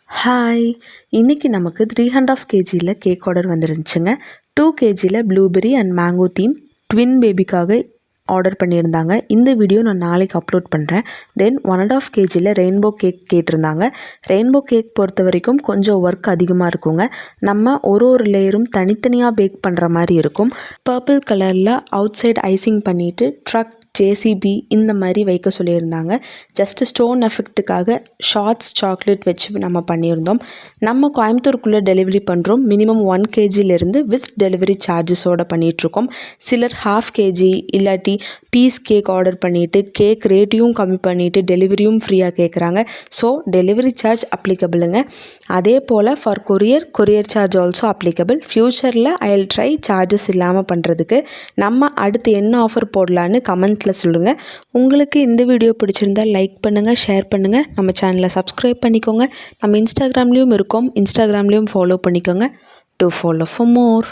Hi, இன்றைக்கி நமக்கு 3.5 kgயில் கேக் ஆர்டர் வந்துருந்துச்சுங்க. 2 kgயில் blueberry and mango theme twin பேபிக்காக ஆர்டர் பண்ணியிருந்தாங்க. இந்த வீடியோ நான் நாளைக்கு அப்லோட் பண்ணுறேன். தென் 1.5 kgயில் ரெயின்போ கேக் கேட்டிருந்தாங்க. ரெயின்போ கேக் பொறுத்த வரைக்கும் கொஞ்சம் ஒர்க் அதிகமாக இருக்குங்க. நம்ம ஒரு லேயரும் தனித்தனியாக பேக் பண்ணுற மாதிரி இருக்கும். பர்பிள் கலரில் அவுட் சைட் ஐசிங் பண்ணிவிட்டு ட்ரக் ஜேசிபி இந்த மாதிரி வைக்க சொல்லியிருந்தாங்க. ஜஸ்ட் ஸ்டோன் எஃபெக்ட்டுக்காக ஷார்ட்ஸ் சாக்லேட் வச்சு நம்ம பண்ணியிருந்தோம். நம்ம கோயம்புத்தூருக்குள்ளே டெலிவரி பண்ணுறோம். மினிமம் 1 kgலேருந்து வித் டெலிவரி சார்ஜஸோடு பண்ணிகிட்ருக்கோம். சிலர் 1/2 kg இல்லாட்டி பீஸ் கேக் ஆர்டர் பண்ணிவிட்டு கேக் ரேட்டையும் கம்மி பண்ணிவிட்டு டெலிவரியும் ஃப்ரீயாக கேட்குறாங்க. ஸோ டெலிவரி சார்ஜ் அப்ளிகபிளுங்க. அதே போல் for courier charge also applicable. ஃப்யூச்சரில் ஐ வில் ட்ரை சார்ஜஸ் இல்லாமல் பண்ணுறதுக்கு. நம்ம அடுத்து என்ன ஆஃபர் போடலான்னு கமெண்ட்டில் சொல்லுங்கள். உங்களுக்கு இந்த வீடியோ பிடிச்சிருந்தால் லைக் பண்ணுங்கள், ஷேர் பண்ணுங்கள், நம்ம சேனலை சப்ஸ்கிரைப் பண்ணிக்கோங்க. நம்ம இன்ஸ்டாகிராம்லேயும் இருக்கோம். இன்ஸ்டாகிராம்லேயும் ஃபாலோ பண்ணிக்கோங்க. To follow for more.